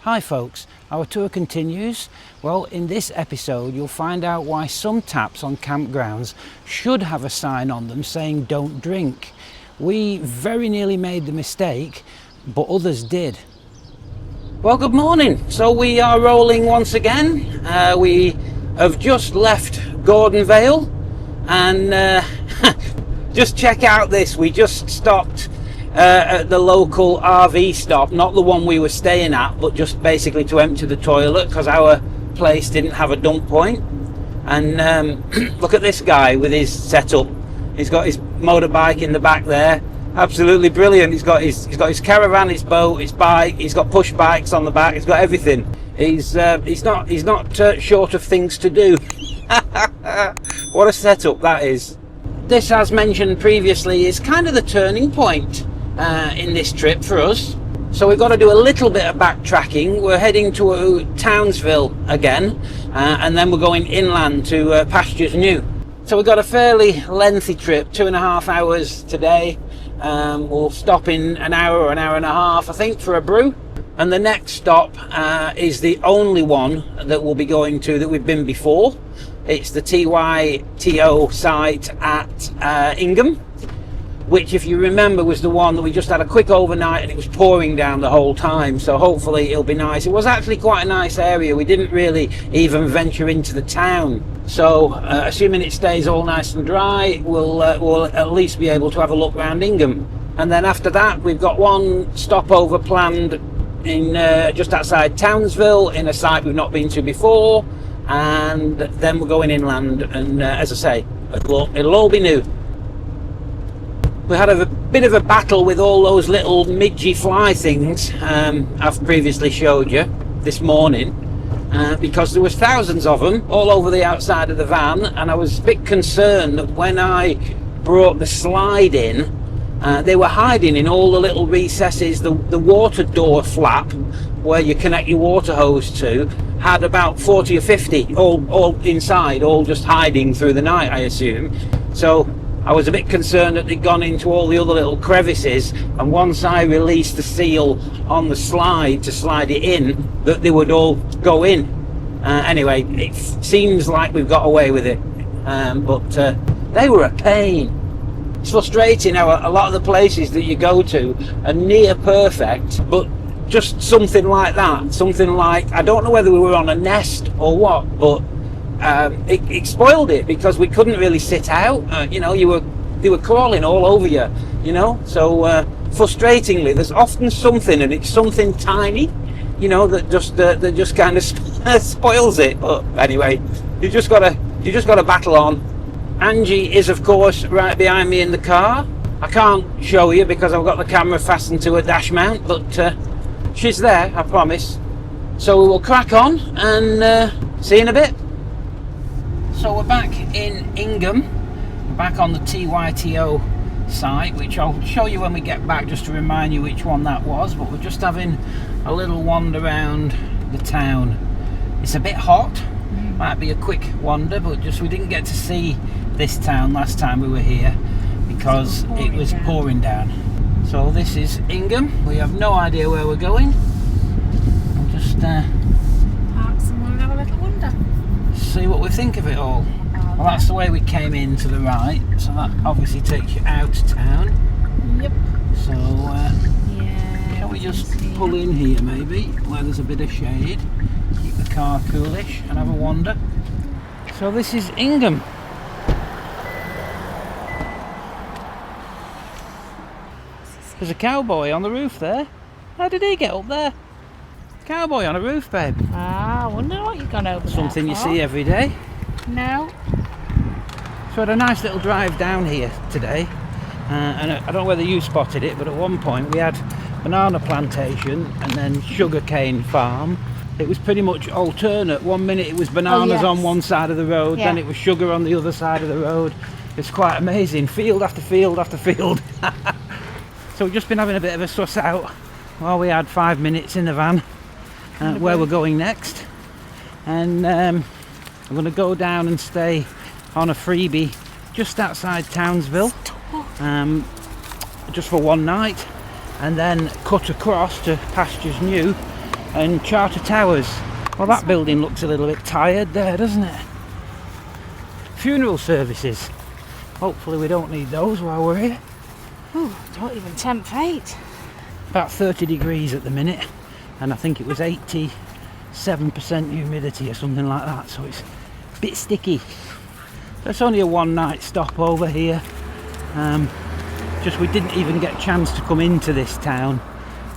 Hi folks, our tour continues. Well, in this episode you'll find out why some taps on campgrounds should have a sign on them saying don't drink. We very nearly made the mistake, but others did. Well, good morning. So we are rolling once again. We have just left Gordon Vale and just check out this. We just stopped at the local RV stop, not the one we were staying at, but just basically to empty the toilet because our place didn't have a dump point. And look at this guy with his setup. He's got his motorbike in the back there, absolutely brilliant. He's got his caravan, his boat, his bike. He's got push bikes on the back. He's got everything. He's not short of things to do. What a setup that is. This, as mentioned previously, is kind of the turning point in this trip for us. So we've got to do a little bit of backtracking. We're heading to Townsville again, and then we're going inland to Pastures New. So we've got a fairly lengthy trip, 2.5 hours today. We'll stop in an hour or an hour and a half, I think, for a brew. And the next stop is the only one that we'll be going to that we've been before. It's the TYTO site at Ingham, which, if you remember, was the one that we just had a quick overnight and it was pouring down the whole time. So hopefully it'll be nice. It was actually quite a nice area. We didn't really even venture into the town. So assuming it stays all nice and dry, we'll at least be able to have a look around Ingham. And then after that, we've got one stopover planned in just outside Townsville in a site we've not been to before. And then we're going inland, and as I say, it'll all be new. We had a bit of a battle with all those little midgy fly things I've previously showed you this morning, because there was thousands of them all over the outside of the van, and I was a bit concerned that when I brought the slide in, they were hiding in all the little recesses. The water door flap where you connect your water hose to had about 40 or 50 all inside, all just hiding through the night, I assume. So I was a bit concerned that they'd gone into all the other little crevices, and once I released the seal on the slide to slide it in, that they would all go in. Anyway, it seems like we've got away with it, but they were a pain. It's frustrating how a lot of the places that you go to are near perfect, but just something like that, something like, I don't know whether we were on a nest or what, but it spoiled it because we couldn't really sit out. They were crawling all over you, so frustratingly there's often something, and it's something tiny, that just kind of spoils it. But anyway, you just gotta battle on. Angie is, of course, right behind me in the car. I can't show you because I've got the camera fastened to a dash mount, but she's there, I promise. So we will crack on and see you in a bit. So we're back in Ingham, back on the TYTO site, which I'll show you when we get back, just to remind you which one that was. But we're just having a little wander around the town. It's a bit hot, might be a quick wander, but we didn't get to see this town last time we were here because it was pouring down. So this is Ingham. We have no idea where we're going. We'll just park somewhere and have a little wander. See what we think of it all. Well, that's the way we came in to the right, so that obviously takes you out of town. Yep. So shall we just pull in here maybe, where there's a bit of shade, keep the car coolish and have a wander. So this is Ingham. There's a cowboy on the roof there. How did he get up there? Cowboy on a roof, babe. I wonder what you've gone over there. Something you see every day. No. So we had a nice little drive down here today, and I don't know whether you spotted it, but at one point we had banana plantation and then sugarcane farm. It was pretty much alternate. 1 minute it was bananas on one side of the road, then it was sugar on the other side of the road. It's quite amazing, field after field after field. So we've just been having a bit of a suss out while we had 5 minutes in the van where we're going next. And I'm going to go down and stay on a freebie just outside Townsville, just for one night, and then cut across to Pastures New and Charter Towers. Well, that building looks a little bit tired there, doesn't it? Funeral services. Hopefully we don't need those while we're here. Ooh, don't even tempt fate. About 30 degrees at the minute, and I think it was 87% humidity or something like that, so it's a bit sticky. It's only a one night stop over here. Just we didn't even get a chance to come into this town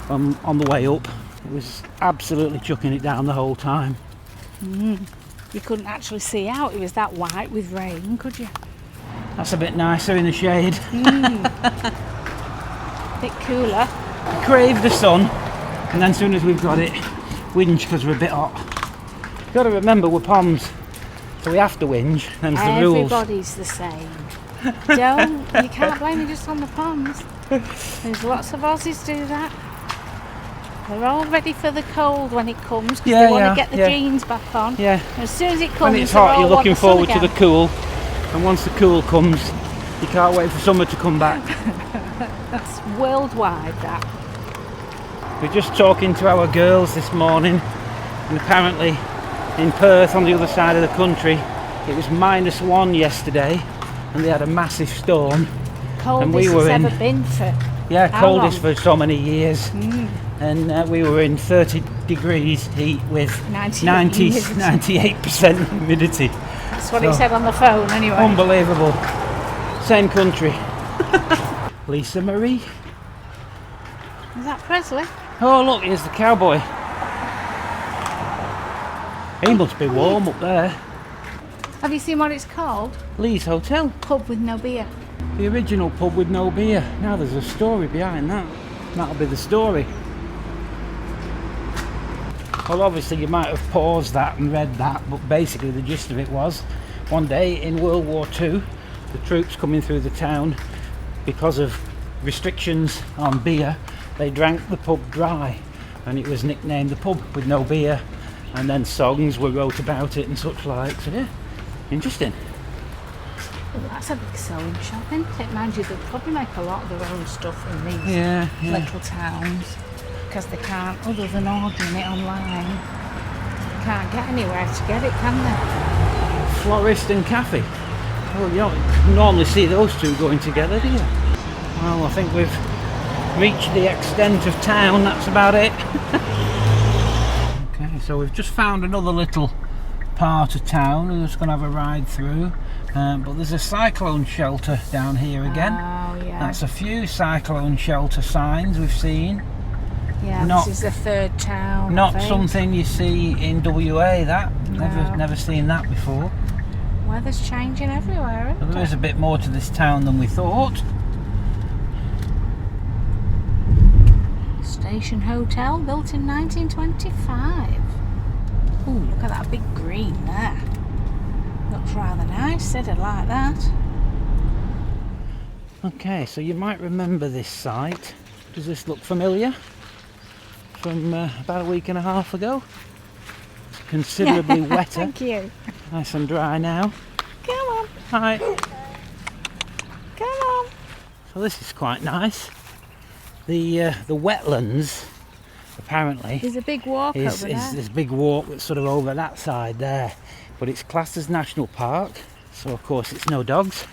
on the way up. It was absolutely chucking it down the whole time. You couldn't actually see out, it was that white with rain, could you? That's a bit nicer in the shade. Bit cooler. Crave the sun, and then as soon as we've got it, whinge because we're a bit hot. You've got to remember we're Poms, so we have to whinge, them's the rules. Everybody's the same. You can't blame me just on the Poms. There's lots of Aussies do that. They're all ready for the cold when it comes, because they want to get the jeans back on. Yeah. As soon as it comes, when it's hot, you're looking forward to the the cool, and once the cool comes, you can't wait for summer to come back. That's worldwide, that. We're just talking to our girls this morning, and apparently in Perth on the other side of the country it was -1 yesterday, and they had a massive storm. Coldest and we were it's in, ever been for coldest long? for so many years. And we were in 30 degrees heat with 98% humidity. That's what he said on the phone anyway. Unbelievable. Same country. Lisa Marie. Is that Presley? Oh look, here's the cowboy. He must be warm up there. Have you seen what it's called? Lee's Hotel. Pub with no beer. The original pub with no beer. Now there's a story behind that. That'll be the story. Well, obviously you might have paused that and read that, but basically the gist of it was, one day in World War II, the troops coming through the town, because of restrictions on beer, they drank the pub dry, and it was nicknamed the pub with no beer, and then songs were wrote about it and such like. So yeah, interesting. Well, that's a big sewing shop, isn't it? Mind you, they'll probably make a lot of their own stuff in these little towns, because they can't, other than ordering it online, they can't get anywhere to get it, can they? Florist and cafe. Well, you don't normally see those two going together, do you? Well, I think we've reached the extent of town, that's about it. Okay, so we've just found another little part of town. We're just going to have a ride through. But there's a cyclone shelter down here again. Oh, yeah. That's a few cyclone shelter signs we've seen. Yeah, Not- this is the third town. I Not think. something you see in WA, that. No. Never seen that before. Weather's changing everywhere, So isn't there is it? a bit more to this town than we thought. Station Hotel, built in 1925. Ooh, look at that big green there. Looks rather nice, said it like that. Okay, so you might remember this site. Does this look familiar? From about a week and a half ago. It's considerably wetter. Thank you. Nice and dry now. Come on, Hi. come on. So this is quite nice. The wetlands, apparently, There's a big walk is over there. this big walk that's sort of over that side there. But it's classed as National Park, so of course it's no dogs.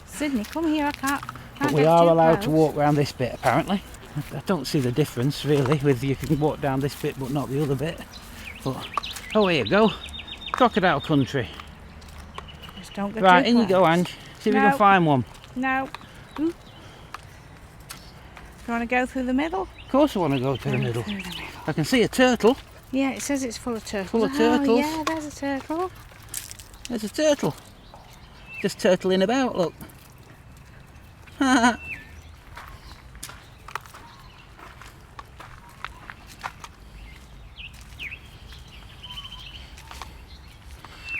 Sydney, come here, I can't But we get are too allowed to close. walk around this bit, apparently. I don't see the difference really with you can walk down this bit but not the other bit. But oh, here you go, crocodile country. Just don't get Right, too in you close. go, Ange. See if you No. can find one. No. Ooh. You want to go through the middle? Of course I want to go to the Go middle. through the middle. I can see a turtle. Yeah, it says it's full of turtles. Full of Oh, turtles. yeah, there's a turtle. There's a turtle. Just turtling about, look.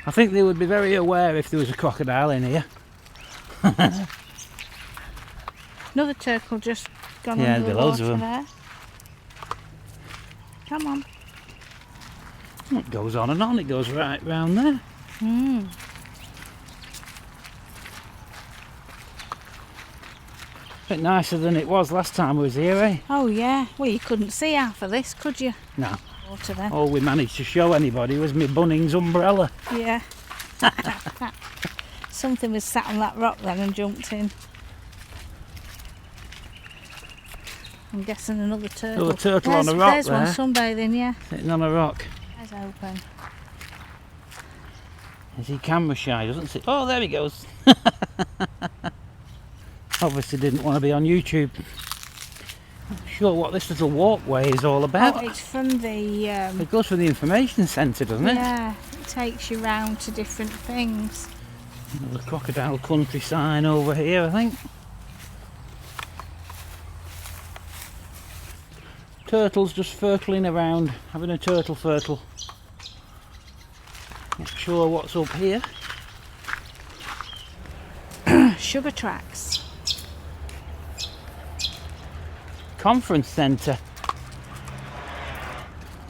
I think they would be very aware if there was a crocodile in here. Another turtle just gone Yeah, under there'll the be loads water of 'em. there. Come on. It goes on and on, it goes right round there. bit nicer than it was last time we was here, eh? Oh yeah, well you couldn't see half of this, could you? No. Water then. All we managed to show anybody was my Bunnings umbrella. Yeah. Something was sat on that rock then and jumped in. I'm guessing another turtle. Another turtle on a rock there's there. There's one sunbathing, yeah. Sitting on a rock. Eyes open. Is he camera shy? Doesn't see. Oh, there he goes. Obviously didn't want to be on YouTube. Not sure what this little walkway is all about. Oh, it's from the... It goes from the information centre, doesn't it? Yeah, it takes you round to different things. Another crocodile country sign over here, I think. Turtles just firtling around, having a turtle firtle. Not sure what's up here. Sugar tracks. Conference centre.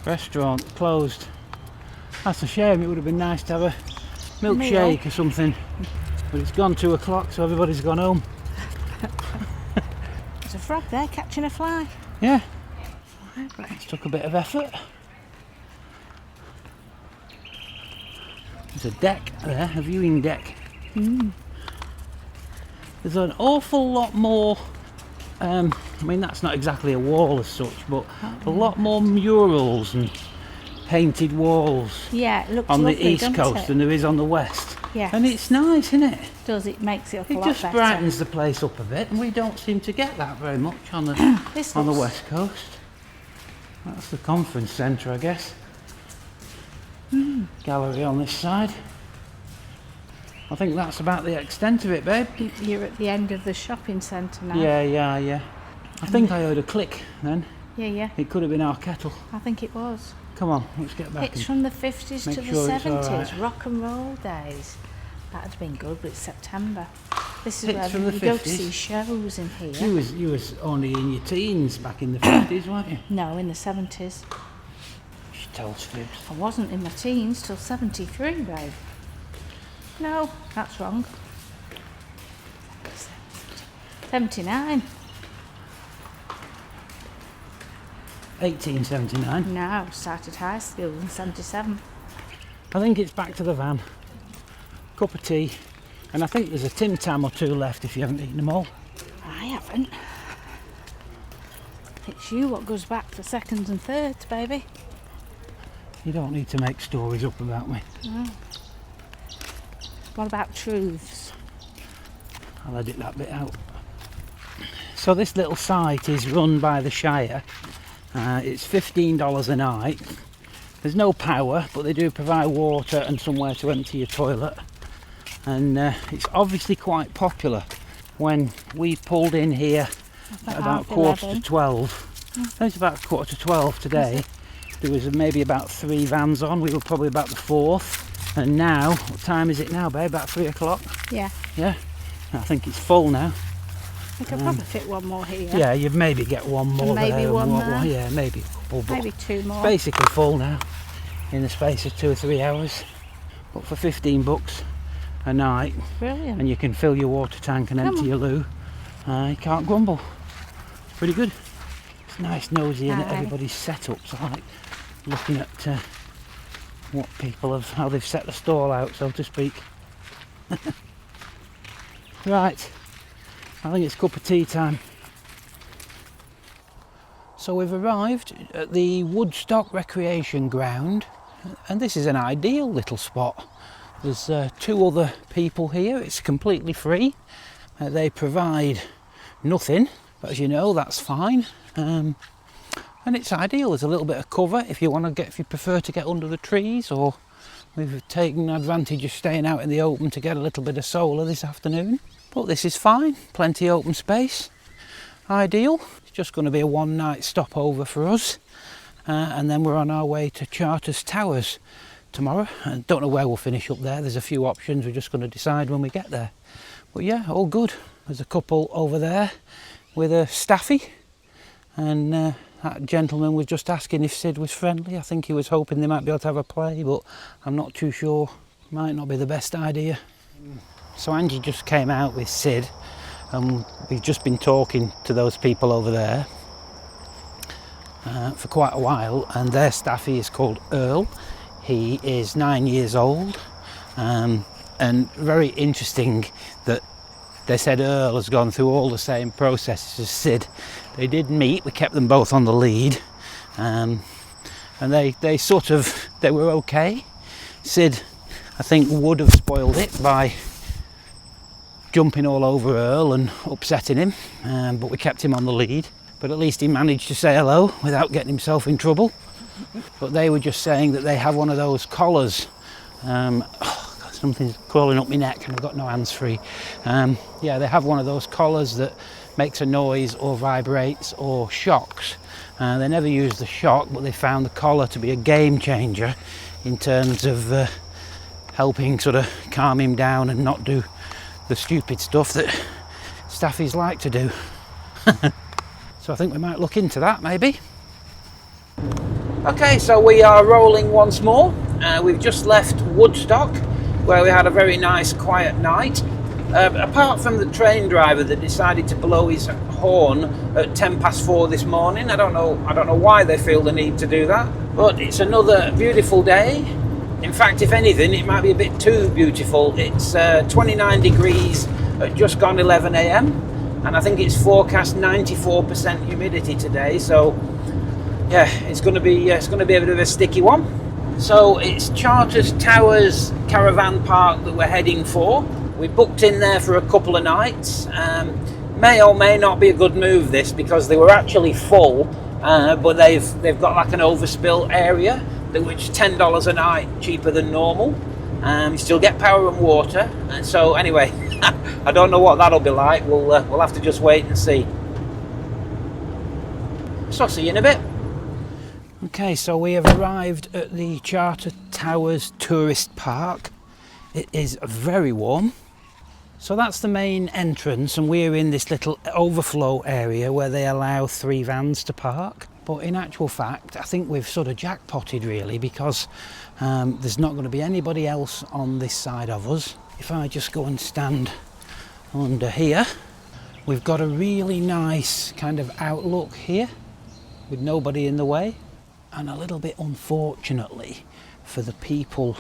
Restaurant closed. That's a shame, it would have been nice to have a milkshake or something. But it's gone 2 o'clock, so everybody's gone home. There's a frog there catching a fly. Yeah. It's took a bit of effort. There's a deck there, a viewing deck. There's an awful lot more, I mean that's not exactly a wall as such, but a lot more murals and painted walls Yeah, it looks on lovely, the east coast it? than there is on the west. Yes. And it's nice, isn't it? Does it makes it up a It lot just better. brightens the place up a bit, and we don't seem to get that very much on the on the west coast. That's the conference centre, I guess. Gallery on this side. I think that's about the extent of it, babe. You're at the end of the shopping centre now. Yeah. I think I heard a click then. Yeah. It could have been our kettle. I think it was. Come on, let's get back. It's from the 50s make to the sure it's 70s, all right. rock and roll days. That'd have been good, but it's September. This is It's where from the you go to 50s. see shows in here. You was only in your teens back in the 50s, weren't you? No, in the 70s. She tells fibs. I wasn't in my teens till 73, babe. No, that's wrong. 79. 1879. No, started high school in 77. I think it's back to the van. Cup of tea. And I think there's a Tim Tam or 2 left if you haven't eaten them all. I haven't. It's you what goes back for seconds and thirds, baby. You don't need to make stories up about me. No. What about truths? I'll edit that bit out. So this little site is run by the Shire. It's $15 a night. There's no power, but they do provide water and somewhere to empty your toilet. And it's obviously quite popular. When we pulled in here at about 11:15. It's about 11:15 today. There was maybe about 3 vans on. We were probably about the 4th. And now, what time is it now, babe? About 3 o'clock? Yeah. Yeah? I think it's full now. I could probably fit one more here. Yeah, you'd maybe get one more And maybe there. one there. Yeah, maybe a couple. But Maybe 2 more. it's basically full now in the space of 2 or 3 hours. But for $15 a night, Brilliant. and you can fill your water tank and empty your loo, you can't grumble. It's pretty good. It's nice, nosy, and Aye. everybody's setups. I like looking at what people have, how they've set the stall out, so to speak. Right, I think it's cup of tea time. So we've arrived at the Woodstock Recreation Ground, and this is an ideal little spot. There's 2 other people here. It's completely free. They provide nothing, but as you know, that's fine. And it's ideal. There's a little bit of cover if you prefer to get under the trees, or we've taken advantage of staying out in the open to get a little bit of solar this afternoon. But this is fine. Plenty of open space. Ideal. It's just going to be a 1-night stopover for us, and then we're on our way to Charters Towers tomorrow. I don't know where we'll finish up there. There's a few options. We're just going to decide when we get there. But yeah, all good. There's a couple over there with a staffy, and that gentleman was just asking if Sid was friendly. I think he was hoping they might be able to have a play, but I'm not too sure. Might not be the best idea. So Angie just came out with Sid, and we've just been talking to those people over there for quite a while, and their staffy is called Earl. He is 9 years old, and very interesting that they said Earl has gone through all the same processes as Sid. They did meet, we kept them both on the lead, and they were okay. Sid, I think, would have spoiled it by jumping all over Earl and upsetting him, but we kept him on the lead. But at least he managed to say hello without getting himself in trouble. But they were just saying that they have one of those collars. Something's crawling up my neck and I've got no hands free. Yeah, they have one of those collars that makes a noise or vibrates or shocks. They never use the shock, but they found the collar to be a game changer in terms of helping sort of calm him down and not do the stupid stuff that staffies like to do. So I think we might look into that maybe. Okay, so we are rolling once more. We've just left Woodstock, where we had a very nice quiet night. Apart from the train driver that decided to blow his horn at 4:10 this morning. I don't know why they feel the need to do that, but it's another beautiful day. In fact, if anything, it might be a bit too beautiful. It's 29 degrees at just gone 11 a.m. and I think it's forecast 94% humidity today. So yeah, it's going to be a bit of a sticky one. So it's Charters Towers Caravan Park that we're heading for. We booked in there for a couple of nights. May or may not be a good move this, because they were actually full, but they've got like an overspill area, which is $10 a night cheaper than normal. You still get power and water. And so anyway, I don't know what that'll be like. We'll have to just wait and see. So see you in a bit. Okay, so we have arrived at the Charter Towers Tourist Park. It is very warm. So that's the main entrance, and we're in this little overflow area where they allow 3 vans to park. But in actual fact, I think we've sort of jackpotted really, because there's not going to be anybody else on this side of us. If I just go and stand under here, we've got a really nice kind of outlook here with nobody in the way. And a little bit unfortunately for the people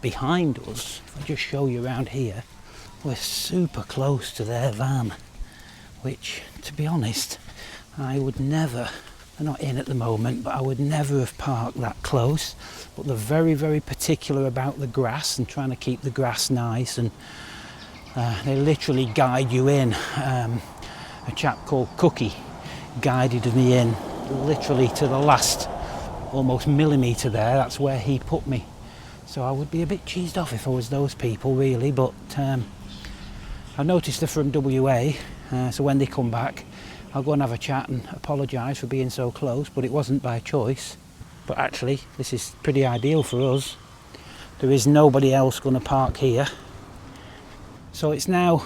behind us, if I just show you around here, we're super close to their van, which, to be honest, I would never, they're not in at the moment, but I would never have parked that close. But they're very, very particular about the grass and trying to keep the grass nice, and they literally guide you in. A chap called Cookie guided me in literally to the last almost millimetre there. That's where he put me. So I would be a bit cheesed off if I was those people really, but I've noticed they're from WA, so when they come back I'll go and have a chat and apologise for being so close, but it wasn't by choice. But actually this is pretty ideal for us. There is nobody else going to park here. So it's now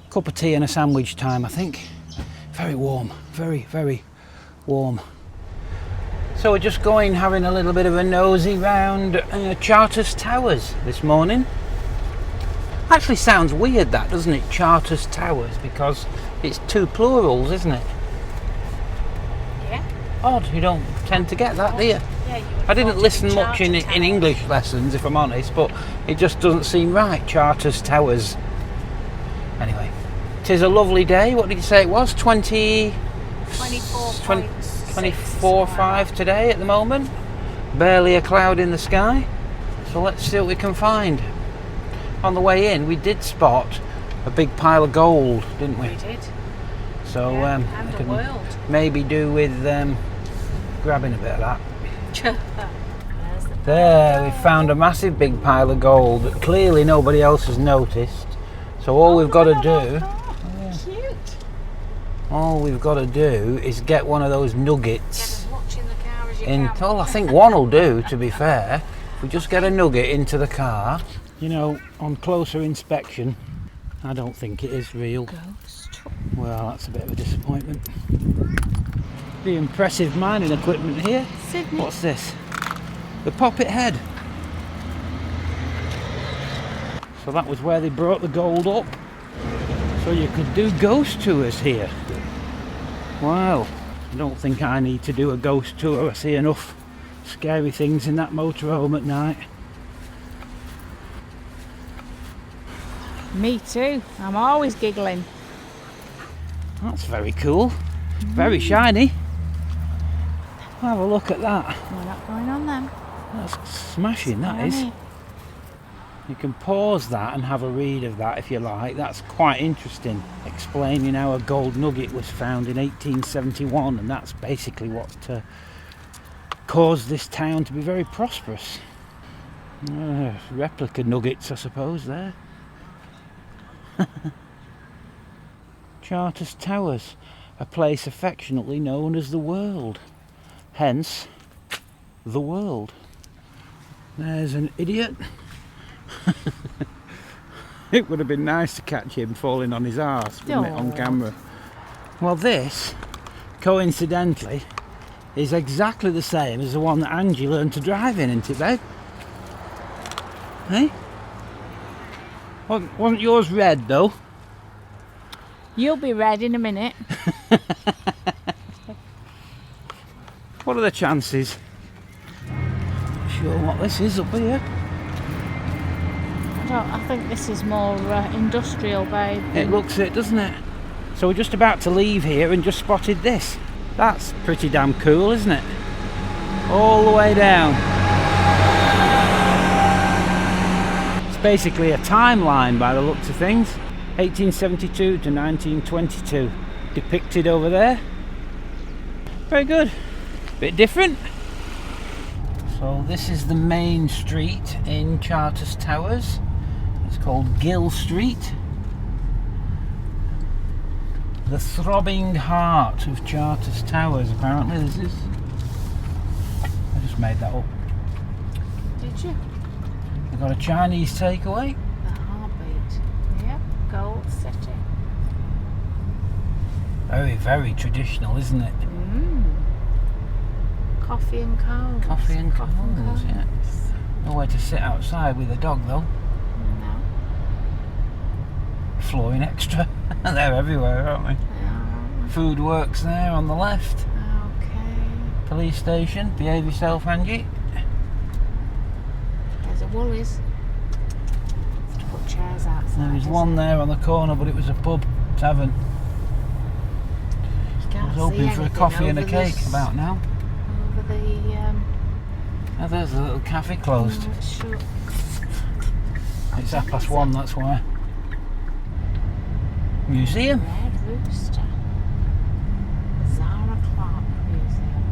a cup of tea and a sandwich time, I think. Very warm, very, very warm. So we're just having a little bit of a nosy round Charters Towers this morning. Actually sounds weird that, doesn't it? Charters Towers, because it's 2 plurals, isn't it? Yeah. Odd, you don't tend to get that, do you? Yeah, I didn't listen much in English lessons, if I'm honest, but it just doesn't seem right, Charters Towers. Anyway, it is a lovely day. What did you say it was? 24.5 today at the moment. Barely a cloud in the sky. So let's see what we can find. On the way in, we did spot a big pile of gold, didn't we? We did. So and I the can world. maybe do with grabbing a bit of that. There's the There, we found a massive big pile of gold that clearly nobody else has noticed. So all we've got to do, cute. all we've got to do is get one of those nuggets. Get as much in the car as you In, can. well, I think one will do, to be fair. If we just get a nugget into the car. You know, on closer inspection, I don't think it is real. Ghost. Well, that's a bit of a disappointment. The impressive mining equipment here. Sydney. What's this? The Poppet Head. So that was where they brought the gold up. So you could do ghost tours here. Wow, I don't think I need to do a ghost tour. I see enough scary things in that motorhome at night. Me too. I'm always giggling. That's very cool. Very shiny. Have a look at that. We're not going on them. That's smashing, that is. You can pause that and have a read of that if you like. That's quite interesting, explaining how a gold nugget was found in 1871, and that's basically what caused this town to be very prosperous. Replica nuggets, I suppose, there. Charters Towers, a place affectionately known as the World. Hence, the World. There's an idiot. It would have been nice to catch him falling on his arse, wouldn't it, on camera? Well, this, coincidentally, is exactly the same as the one that Angie learned to drive in, isn't it, babe? Hey? Wasn't yours red, though? You'll be red in a minute. What are the chances? Not sure what this is up here. I think this is more industrial, babe. It looks it, doesn't it? So we're just about to leave here and just spotted this. That's pretty damn cool, isn't it? All the way down. It's basically a timeline by the looks of things. 1872 to 1922. Depicted over there. Very good. Bit different. So this is the main street in Charters Towers. It's called Gill Street. The throbbing heart of Charters Towers, apparently this is. I just made that up. Did you? We've got a Chinese takeaway. The heartbeat. Yep, Gold City. Very, very traditional, isn't it? Coffee and cones. Coffee and cones, yeah. Nowhere to sit outside with a dog though. No. Flooring extra. They're everywhere, aren't they? Yeah. Food works there on the left. Okay. Police station. Behave yourself, Angie. There's a Woolies. To put chairs outside. There was one there on the corner, but it was a pub tavern. I was hoping for a coffee and a cake about now. Over the Oh, there's the little cafe closed. It's shut. It's 1:30, that's why. Museum. Red Rooster. Zara Clark Museum.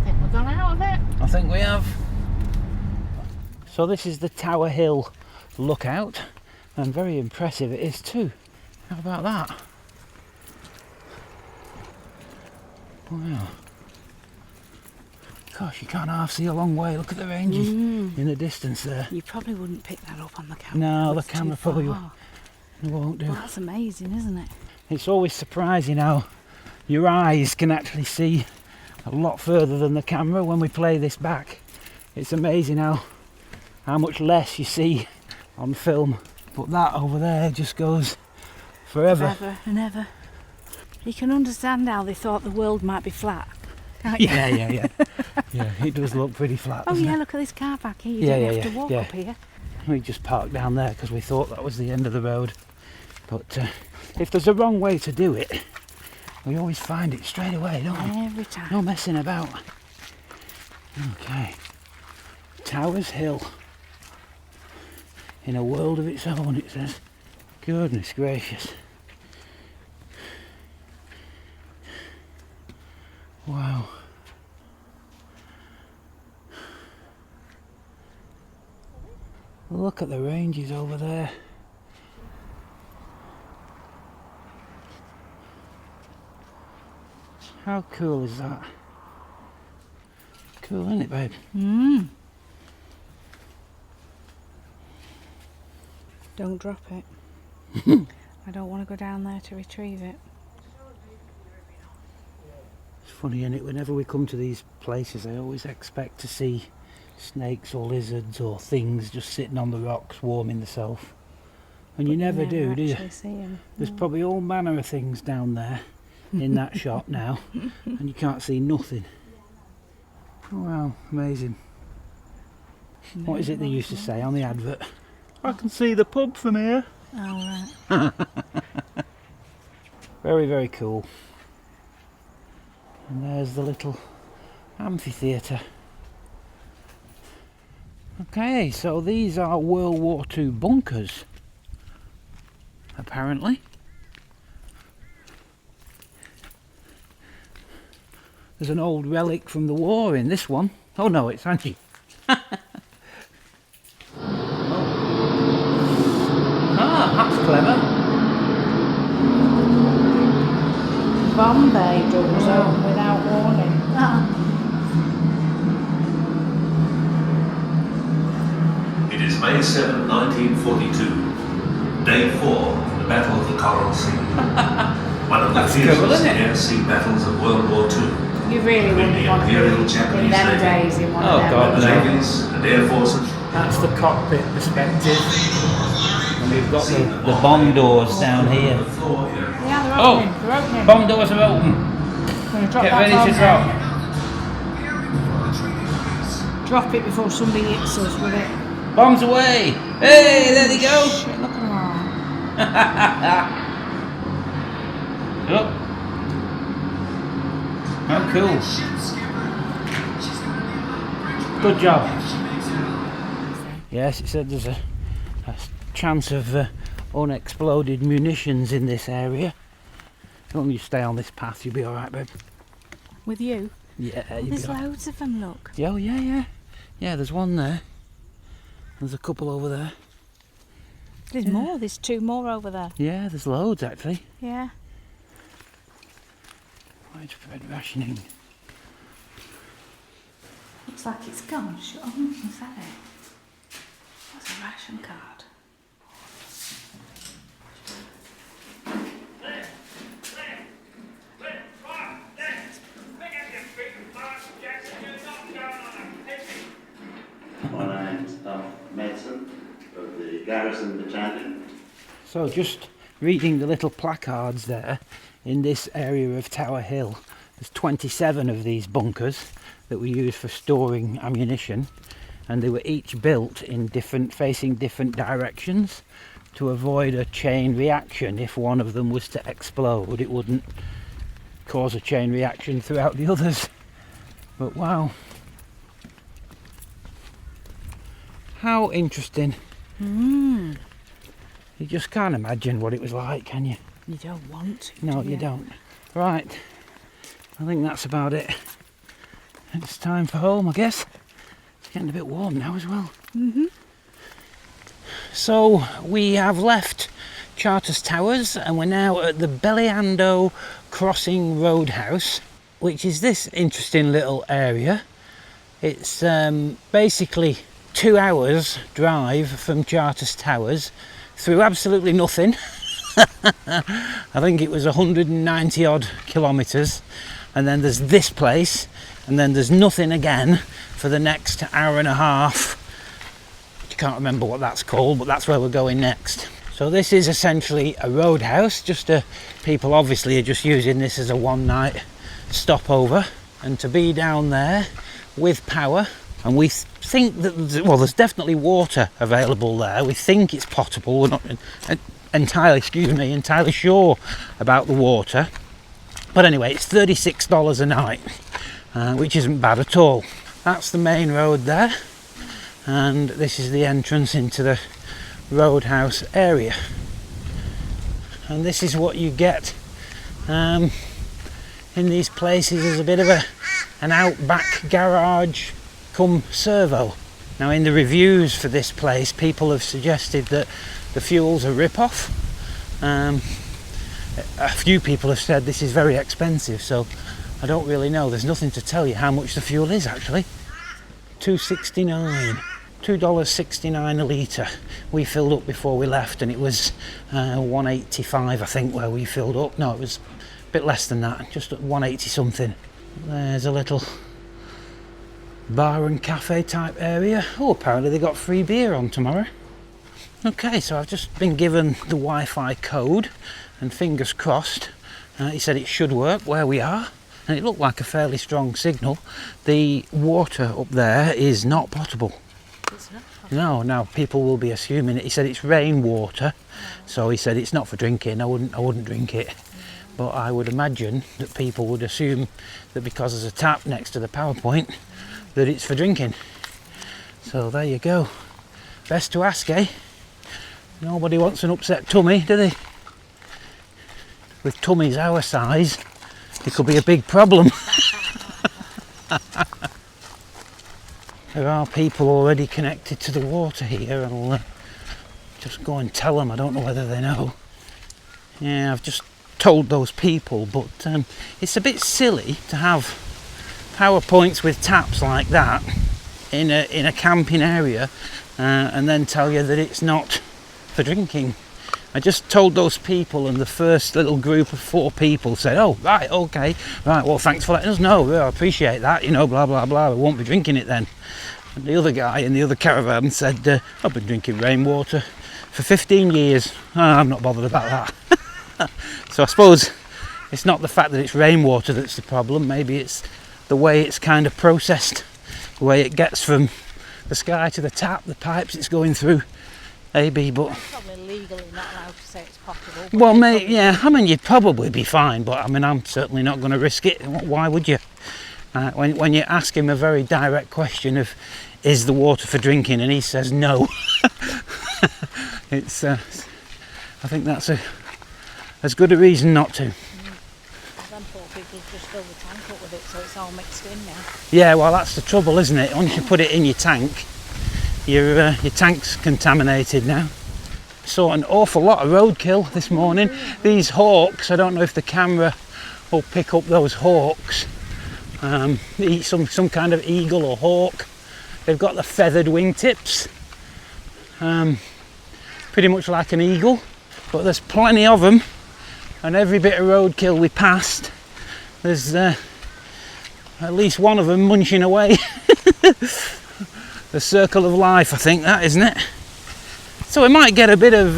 Think we've gone out of it? I think we have. So this is the Tower Hill lookout, and very impressive it is too. How about that? Wow. Gosh, you can't half see a long way. Look at the ranges in the distance there. You probably wouldn't pick that up on the camera. No, the It's camera too probably far. won't do. Well, that's amazing, isn't it? It's always surprising how your eyes can actually see a lot further than the camera when we play this back. It's amazing how much less you see on film. But that over there just goes forever. Forever and ever. You can understand how they thought the world might be flat. can't you? Yeah. Yeah, it does look pretty flat. Oh doesn't yeah, it? look at this car back here. You Yeah, don't yeah, have to walk yeah. up here. We just parked down there because we thought that was the end of the road. But if there's a wrong way to do it, we always find it straight away, don't we? Every time. No messing about. Okay. Towers Hill. In a world of its own, it says. Goodness gracious. Wow. Look at the ranges over there. How cool is that? Cool, isn't it, babe? Mm. Don't drop it. I don't want to go down there to retrieve it. It's Funny, isn't it? Whenever we come to these places, I always expect to see snakes or lizards or things just sitting on the rocks warming themselves. And you never do you? There's probably all manner of things down there in that shop now, and you can't see nothing. Oh wow, amazing. What is it they used to say on the advert? I can see the pub from here. Oh right. Very, very cool. And there's the little amphitheatre. Okay, so these are World War II bunkers, apparently. There's an old relic from the war in this one. Oh no, it's Angie. That's clever. Bombay doors open without warning. It is May 7, 1942, day 4 of the Battle of the Coral Sea. One of the fiercest air-sea battles of World War II. You really wouldn't want to be in them days in one of them. God, The no. navies and air forces. That's the cockpit perspective. And we've got the bomb doors down here. Yeah, they're Oh, opening. They're opening. bomb doors are open. Gonna drop Get that ready bomb to down. drop. Drop it before somebody hits us with it. Bombs away. Hey, there they go. Shit, look at them all. Look. How cool. Good job. Yes, it said there's a chance of unexploded munitions in this area. As long as you stay on this path, you'll be alright, babe. With you? Yeah, Oh, you'll there's be alright. loads of them, look. Yeah, oh, yeah. Yeah, there's one there. There's a couple over there. There's more. There's 2 more over there. Yeah, there's loads actually. Yeah. Widespread rationing. Looks like it's gone. Oh, is that it? What's a ration card? My name's Madsen of the Garrison Battalion. So just reading the little placards there in this area of Tower Hill, there's 27 of these bunkers that were used for storing ammunition, and they were each built in facing different directions to avoid a chain reaction. If one of them was to explode, it wouldn't cause a chain reaction throughout the others. But wow, how interesting. You just can't imagine what it was like, can you? You don't want to. No, do you don't. Right, I think that's about it. It's time for home, I guess. It's getting a bit warm now as well. So we have left Charters Towers and we're now at the Belyando Crossing Roadhouse, which is this interesting little area. It's basically 2 hours drive from Charters Towers through absolutely nothing. I think it was 190 odd kilometres, and then there's this place, and then there's nothing again for the next hour and a half. I can't remember what that's called, but that's where we're going next. So this is essentially a roadhouse. People obviously are just using this as a one-night stopover, and to be down there with power. And we think that there's definitely water available there. We think it's potable. We're not entirely sure about the water. But anyway, it's $36 a night, which isn't bad at all. That's the main road there, and this is the entrance into the roadhouse area. And this is what you get in these places, is a bit of an outback garage come servo. Now in the reviews for this place, people have suggested that the fuel's a rip-off. A few people have said this is very expensive, so I don't really know. There's nothing to tell you how much the fuel is actually. $2.69 a litre. We filled up before we left, and it was $1.85 I think where we filled up. No, it was a bit less than that, just at 180 something. There's a little bar and cafe type area. Oh, apparently they got free beer on tomorrow. Okay, so I've just been given the Wi-Fi code, and fingers crossed, he said it should work where we are, and it looked like a fairly strong signal. The water up there is not potable. It's not potable. No, now people will be assuming it. He said it's rainwater, so he said it's not for drinking. I wouldn't drink it. But I would imagine that people would assume that because there's a tap next to the power point, that it's for drinking. So there you go. Best to ask, eh? Nobody wants an upset tummy, do they? With tummies our size, it could be a big problem. There are people already connected to the water here. I'll just go and tell them. I don't know whether they know. Yeah, I've just told those people, but it's a bit silly to have PowerPoints with taps like that in a camping area and then tell you that it's not for drinking. I just told those people, and the first little group of 4 people said, oh, right, okay, right, well, thanks for letting us know, I appreciate that, you know, blah, blah, blah, we won't be drinking it then. And the other guy in the other caravan said, I've been drinking rainwater for 15 years. Oh, I'm not bothered about that. So I suppose it's not the fact that it's rainwater that's the problem, maybe it's the way it's kind of processed, the way it gets from the sky to the tap, the pipes it's going through, maybe, but... Probably legally not allowed to say it's possible. Well, mate, yeah, I mean, you'd probably be fine, but I mean, I'm certainly not going to risk it. Why would you? When you ask him a very direct question of, is the water for drinking, and he says no, it's, I think that's as good a reason not to. Some poor people just fill the tank up with it, so it's all mixed in now. Yeah, well, that's the trouble, isn't it? Once you put it in your tank, your tank's contaminated now. Saw an awful lot of roadkill this morning. These hawks, I don't know if the camera will pick up those hawks. Some kind of eagle or hawk. They've got the feathered wingtips, pretty much like an eagle, but there's plenty of them, and every bit of roadkill we passed, there's at least one of them munching away. The circle of life, I think that, isn't it? So we might get a bit of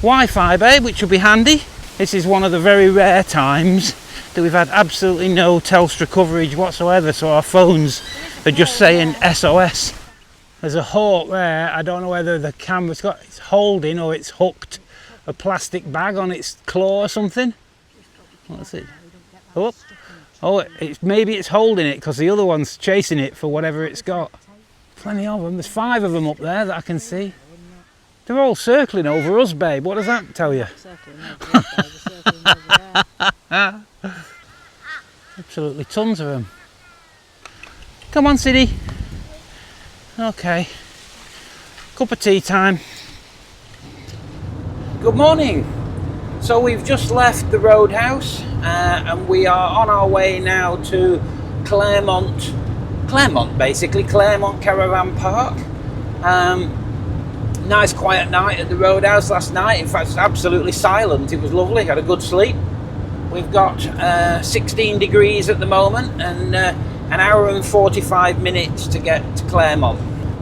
Wi-Fi, babe, which will be handy. This is one of the very rare times that we've had absolutely no Telstra coverage whatsoever, so our phones are just saying SOS. There's a hawk there. I don't know whether the camera's got, it's holding or it's hooked a plastic bag on its claw or something. What's it? Oh, maybe it's holding it because the other one's chasing it for whatever it's got. Plenty of them. There's 5 of them up there that I can see. They're all circling over us, babe. What does that tell you? Absolutely tons of them. Come on, Siddy. Okay. Cup of tea time. Good morning. So we've just left the roadhouse and we are on our way now to Clermont basically, Clermont Caravan Park. Nice quiet night at the roadhouse last night. In fact, it's absolutely silent. It was lovely, had a good sleep. We've got 16 degrees at the moment and an hour and 45 minutes to get to Clermont.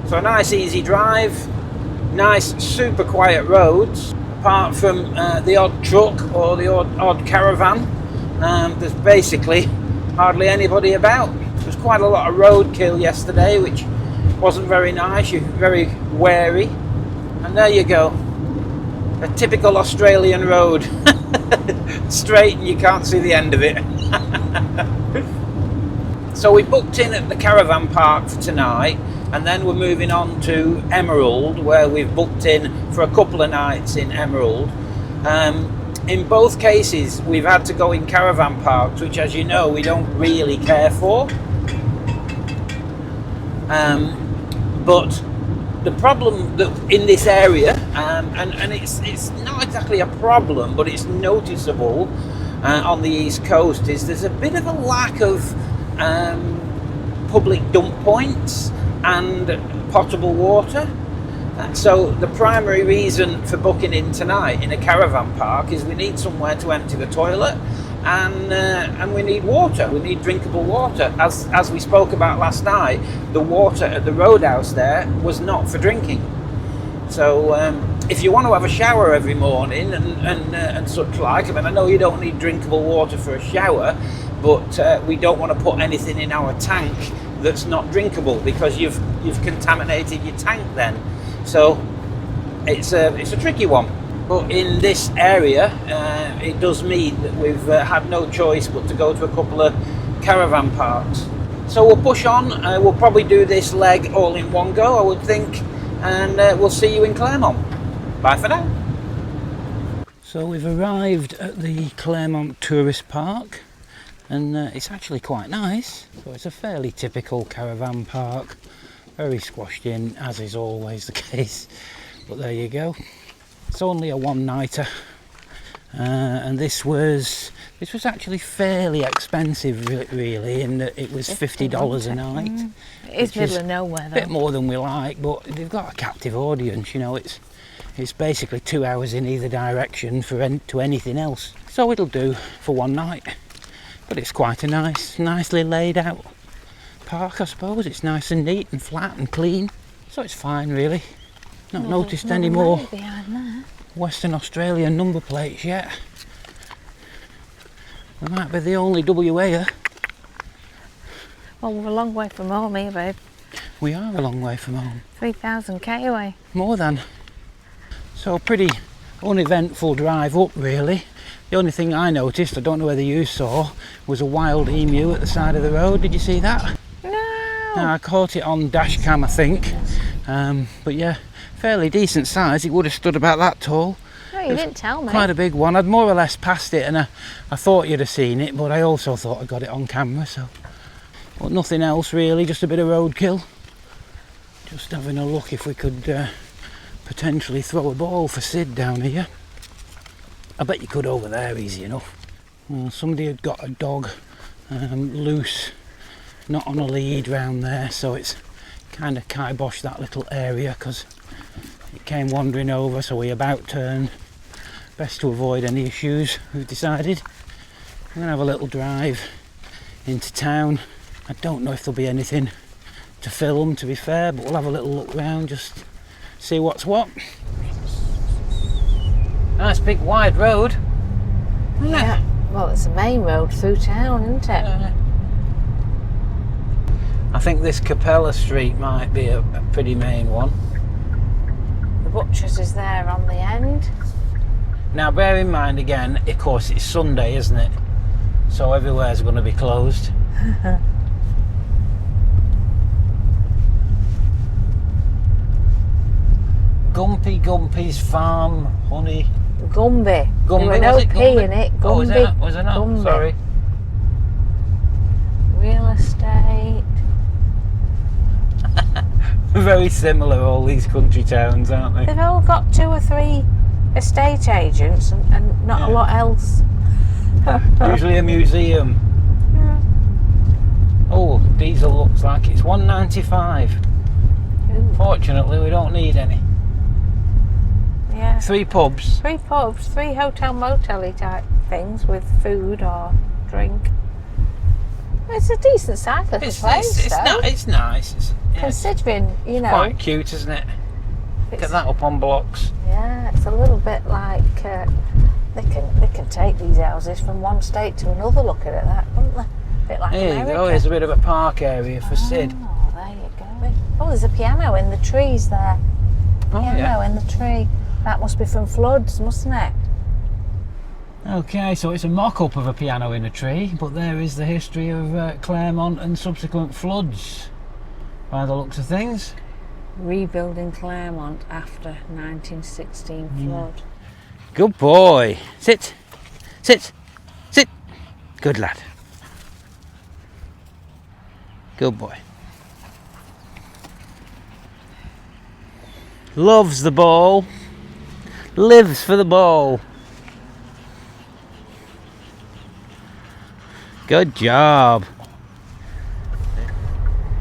So a nice easy drive, nice super quiet roads. Apart from the odd truck or the odd caravan, there's basically hardly anybody about. There was quite a lot of roadkill yesterday, which wasn't very nice. You're very wary. And there you go, a typical Australian road. Straight and you can't see the end of it. So we booked in at the caravan park for tonight, and then we're moving on to Emerald, where we've booked in for a couple of nights in Emerald. In both cases we've had to go in caravan parks, which, as you know, we don't really care for. But the problem that in this area, and it's not exactly a problem, but it's noticeable on the East Coast, is there's a bit of a lack of public dump points and potable water. So the primary reason for booking in tonight in a caravan park is we need somewhere to empty the toilet, and we need water. We need drinkable water. As we spoke about last night, the water at the roadhouse there was not for drinking. So if you want to have a shower every morning and such like, I mean, I know you don't need drinkable water for a shower, but we don't want to put anything in our tank that's not drinkable, because you've contaminated your tank then. So it's a tricky one. But in this area, it does mean that we've had no choice but to go to a couple of caravan parks. So we'll push on. We'll probably do this leg all in one go, I would think, and we'll see you in Clermont. Bye for now. So we've arrived at the Clermont Tourist Park, and it's actually quite nice. So it's a fairly typical caravan park, very squashed in, as is always the case. But there you go. It's only a one-nighter, and this was actually fairly expensive, really, in that it was $50 a night. It's middle of nowhere, though. A bit more than we like, but they've got a captive audience. You know, it's basically 2 hours in either direction to anything else. So it'll do for one night. But it's quite a nicely laid out park, I suppose. It's nice and neat and flat and clean, so it's fine, really. Not noticed any more Western Australian number plates yet. We might be the only WA here. Well, we're a long way from home here, babe. We are a long way from home. 3,000 k away. More than. So pretty uneventful drive up, really. The only thing I noticed, I don't know whether you saw, was a wild emu at the side of the road. Did you see that? No! No, I caught it on dash cam, I think. But yeah, fairly decent size. It would have stood about that tall. No, you didn't tell me. Quite a big one. I'd more or less passed it, and I thought you'd have seen it, but I also thought I got it on camera. So, but nothing else really. Just a bit of roadkill. Just having a look if we could potentially throw a ball for Sid down here. I bet you could over there, easy enough. Well, somebody had got a dog loose, not on a lead round there, so it's kind of kiboshed that little area because it came wandering over, so we about turned. Best to avoid any issues, we've decided. I'm going to have a little drive into town. I don't know if there'll be anything to film, to be fair, but we'll have a little look round, just see what's what. Nice big wide road, isn't Yeah. it? Well, it's a main road through town, isn't it? I think this Capella Street might be a pretty main one. The butcher's is there on the end. Now bear in mind again, of course it's Sunday, isn't it? So everywhere's going to be closed. Gumpy's Farm, honey. Gumby. Gumby, There were no was it P Gumby? in it. Gumby. Oh, was it not? Gumby. Sorry. Real estate. Very similar, all these country towns, aren't they? They've all got 2 or 3 estate agents and not a lot else. Usually a museum. Yeah. Oh, diesel looks like it's $1.95. Ooh. Fortunately, we don't need any. Yeah. 3 pubs. 3 pubs, 3 hotel motel-y type things with food or drink. It's a decent sized little place, though. It's nice. It's Considering, you know. quite cute, isn't it? Get that up on blocks. Yeah, it's a little bit like they can take these houses from one state to another. Looking at that, couldn't they? A bit like Here America. you go. Here's a bit of a park area for Sid. Oh, there you go. Oh, there's a piano in the trees there. Oh, Piano yeah. in the tree. That must be from floods, mustn't it? Okay, so it's a mock-up of a piano in a tree, but there is the history of Clermont and subsequent floods, by the looks of things. Rebuilding Clermont after 1916 flood. Good boy. Sit. Sit. Sit. Good lad. Good boy. Loves the ball. Lives for the ball. Good job.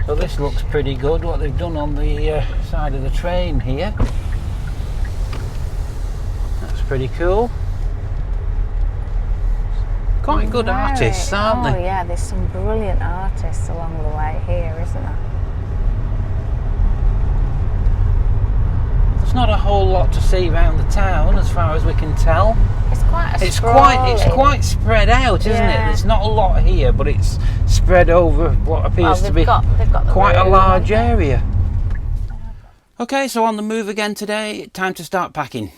So this looks pretty good, what they've done on the side of the train here. That's pretty cool. Quite good artists, aren't Oh they? yeah, there's some brilliant artists along the way here, isn't there? There's not a whole lot to see around the town as far as we can tell. It's quite a It's quite spread out, isn't it? Yeah. There's not a lot here, but it's spread over what appears to be they've got the quite a room, large haven't they? area. Okay, so on the move again today, time to start packing.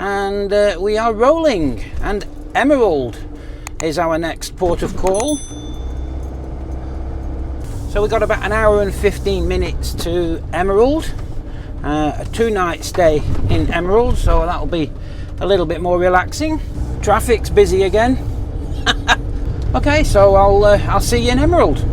And we are rolling, and Emerald is our next port of call. So we've got about an hour and 15 minutes to Emerald, a 2-night stay in Emerald, so that'll be a little bit more relaxing. Traffic's busy again. Okay, so I'll see you in Emerald.